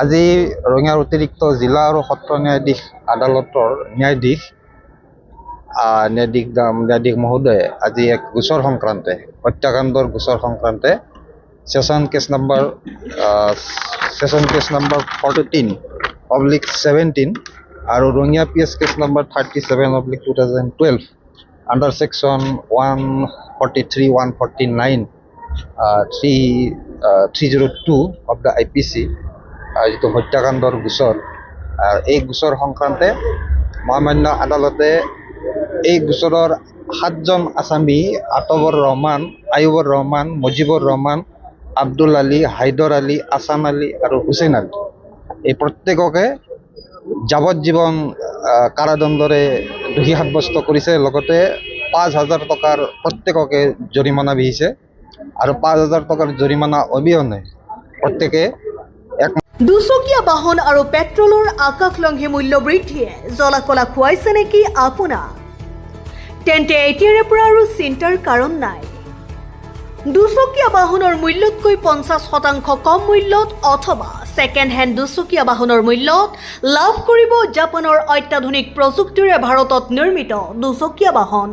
আজি ৰঙিয়াৰ অতিৰিক্ত জিলা আৰু সত্ৰ ন্যায়াধীশ আদালতৰ ন্যায়াধীশ মহোদয়ে আজি এক গোচৰ সংক্ৰান্তে হত্যাকাণ্ডৰ গোচৰ সংক্ৰান্তে সেশন কেছ নম্বৰ 14/17 আৰু Rangia PS case number 37/2012 under section 143, 149, 302 of the IPC যিটো হত্যাকাণ্ডৰ গোচৰ এই গোচৰ সংক্ৰান্তে মহামান্য আদালতে এই গোচৰৰ 7জন আসামী আতবৰ ৰহমান, আয়ুবৰ ৰহমান, মুজিবুৰ ৰহমান, আব্দুল আলী, হায়দৰ আলী, আসান আলী আৰু হুছেইন আলী এই প্ৰত্যেককে যাৱজ্জীৱন কাৰাদণ্ডৰে দোষী সাব্যস্ত কৰিছে। লগতে 5,000 টকাৰ প্ৰত্যেককে জৰিমনা বিহিছে আৰু 5,000 টকাৰ জৰিমনা অবিহনে প্ৰত্যেকে দুচকীয়া বাহন আৰু পেট্ৰলৰ আকাশলংঘী মূল্য বৃদ্ধিয়ে জলাকলা খুৱাইছে নেকি আপোনাক? তেন্তে এতিয়াৰে পৰা আৰু চিন্তাৰ কাৰণ নাই। দুচকীয়া বাহনৰ মূল্যতকৈ 50% কম মূল্যত অথবা ছেকেণ্ড হেণ্ড দুচকীয়া বাহনৰ মূল্যত লাভ কৰিব জাপানৰ অত্যাধুনিক প্ৰযুক্তিৰে ভাৰতত নিৰ্মিত দুচকীয়া বাহন।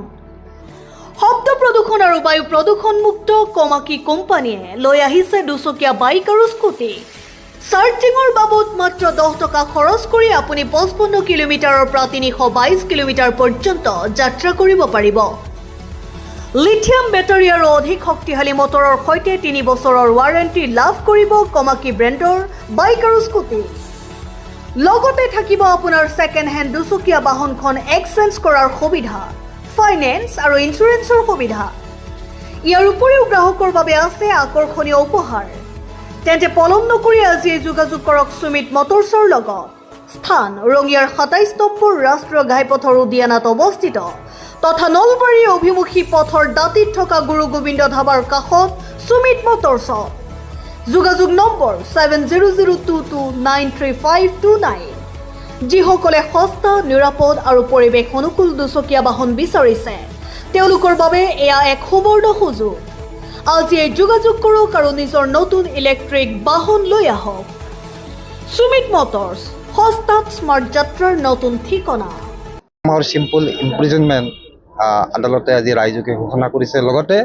শব্দ প্ৰদূষণ আৰু বায়ু প্ৰদূষণমুক্ত কমাকি কোম্পানীয়ে লৈ আহিছে দুচকীয়া বাইক আৰু স্কুটি। চাৰ্জিঙৰ বাবদ মাত্ৰ 10 টকা খৰচ কৰি আপুনি 55 কিলোমিটাৰৰ পৰা 322 কিলোমিটাৰ পৰ্যন্ত যাত্ৰা কৰিব পাৰিব। লিথিয়াম বেটাৰী আৰু অধিক শক্তিশালী মটৰৰ সৈতে 3 বছৰৰ ৱাৰেণ্টি লাভ কৰিব কমাকি ব্ৰেণ্ডৰ বাইক আৰু স্কুটি। লগতে থাকিব আপোনাৰ ছেকেণ্ড হেণ্ড দুচকীয়া বাহনখন এক্সচেঞ্জ কৰাৰ সুবিধা, ফাইনেন্স আৰু ইঞ্চুৰেঞ্চৰ সুবিধা। ইয়াৰ উপৰিও গ্ৰাহকৰ বাবে আছে আকৰ্ষণীয় উপহাৰ। তেন্তে পলম নকৰি আজিয়ে যোগাযোগ কৰক সুমিত মটৰ্ছৰ লগত। স্থান ৰঙিয়াৰ 27 নম্বৰ ৰাষ্ট্ৰীয় ঘাইপথৰ উদ্যানত অৱস্থিত তথা নলবাৰী অভিমুখী পথৰ দাঁতিত থকা গুৰু গোবিন্দ ধাবাৰ কাষত সুমিত মটৰ্ছত। যোগাযোগ নম্বৰ 7002293529। যিসকলে সস্তা, নিৰাপদ আৰু পৰিৱেশ অনুকূল দুচকীয়া বাহন বিচাৰিছে তেওঁলোকৰ বাবে এয়া এক সুবৰ্ণ সুযোগ। আজিয়ে যোগাযোগ কৰক আৰু নিজৰ নতুন ইলেক্ট্ৰিক বাহন লৈ আহক। সুমিত মটৰ্ছ, সস্তাত স্মাৰ্ট যাত্ৰাৰ নতুন ঠিকনা। আমাৰ চিম্পল ইমপ্ৰিজনমেণ্ট আদালতে আজি ৰাইজকে ঘোষণা কৰিছে। লগতে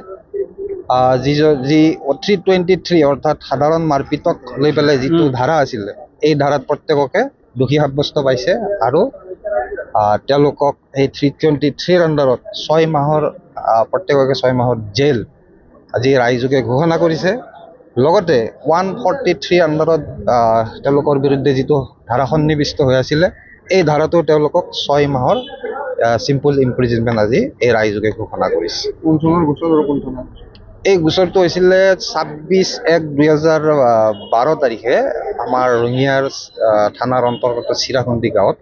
যি 323 অৰ্থাৎ সাধাৰণ মাৰপিটক লৈ পেলাই যিটো ধাৰা আছিলে এই ধাৰাত প্ৰত্যেককে দোষী সাব্যস্ত পাইছে আৰু তেওঁলোকক এই 323 আণ্ডাৰত 6 মাহৰ প্ৰত্যেককে 6 মাহৰ জেল আজি ৰাইজকে ঘোষণা কৰিছে। লগতে 143 আণ্ডাৰত তেওঁলোকৰ বিৰুদ্ধে যিটো ধাৰা সন্নিৱিষ্ট হৈ আছিলে এই ধাৰাটো তেওঁলোকক 6 মাহৰ চিম্পল ইমপ্ৰিজনমেণ্ট আজি এই ৰাইজকে ঘোষণা কৰিছে। এই গোচৰটো হৈছিলে 26/1/2012 তাৰিখে আমাৰ ৰঙিয়াৰ থানাৰ অন্তৰ্গত চিৰাখুন্দি গাঁৱত।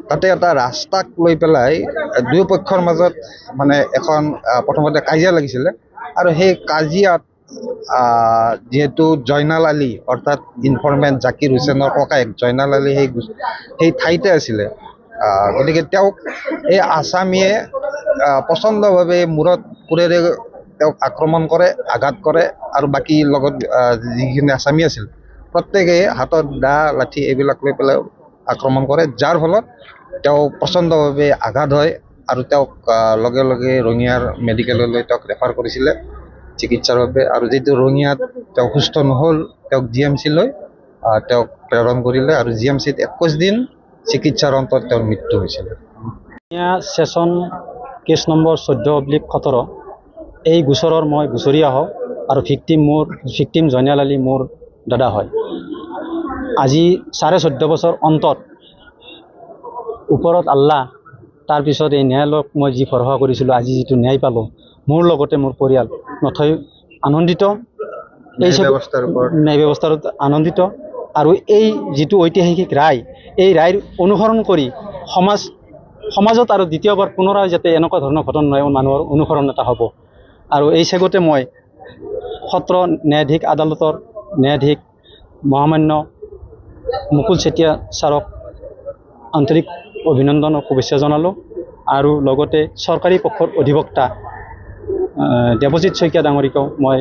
তাতে এটা ৰাস্তাক লৈ পেলাই দুয়ো পক্ষৰ মাজত মানে এখন প্ৰথমতে কাজিয়া লাগিছিলে আৰু সেই কাজিয়াত যিহেতু জয়নাল আলী অৰ্থাৎ ইনফৰমেণ্ট জাকিৰ হুছেইনৰ ককায়েক জয়নাল আলী সেই ঠাইতে আছিলে। গতিকে তেওঁক এই আসামীয়ে প্ৰচণ্ডভাৱে মূৰত কোৰেৰে তেওঁক আক্ৰমণ কৰে, আঘাত কৰে আৰু বাকী লগত যিখিনি আসামী আছিল প্ৰত্যেকে হাতত দা, লাঠি এইবিলাক লৈ পেলাই আক্ৰমণ কৰে, যাৰ ফলত তেওঁ প্ৰচণ্ডভাৱে আঘাত হয় আৰু তেওঁক লগে লগে ৰঙিয়াৰ মেডিকেললৈ তেওঁক ৰেফাৰ কৰিছিলে চিকিৎসাৰ বাবে। আৰু যিটো ৰঙিয়াত তেওঁ সুস্থ নহ'ল তেওঁক GMC লৈ তেওঁক প্ৰেৰণ কৰিলে আৰু GMCত 21 দিন চিকিৎসাৰ অন্তত তেওঁৰ মৃত্যু হৈছিল। সেশন কেছ নম্বৰ 14/17 এই গোচৰৰ মই গোচৰীয়া হওঁ আৰু ভিক্টিম জয়নাল আলী মোৰ দাদা হয়। আজি 14.5 বছৰ অন্তত ওপৰত আল্লাহ, তাৰপিছত এই ন্যায়ালয়ক মই যি ভৰসা কৰিছিলোঁ আজি যিটো ন্যায় পালোঁ, মোৰ লগতে মোৰ পৰিয়াল নথৈ আনন্দিত। এই ন্যায় ব্যৱস্থাৰ আনন্দিত আৰু এই যিটো ঐতিহাসিক ৰায় এই ৰায়ৰ অনুসৰণ কৰি সমাজত আৰু দ্বিতীয়বাৰ পুনৰাই যাতে এনেকুৱা ধৰণৰ ঘটনা নহয় মানুহৰ অনুসৰণ এটা হ'ব। আৰু এই চেগতে মই সত্ৰ ন্যায়াধীশ আদালতৰ ন্যায়াধীশ মহামান্য মুকুল চেতিয়া ছাৰক আন্তৰিক অভিনন্দন আৰু শুভেচ্ছা জনালোঁ আৰু লগতে চৰকাৰী পক্ষৰ অধিবক্তা দেৱজিৎ শইকীয়া ডাঙৰীকো মই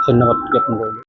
ধন্যবাদ জ্ঞাপন কৰিলোঁ।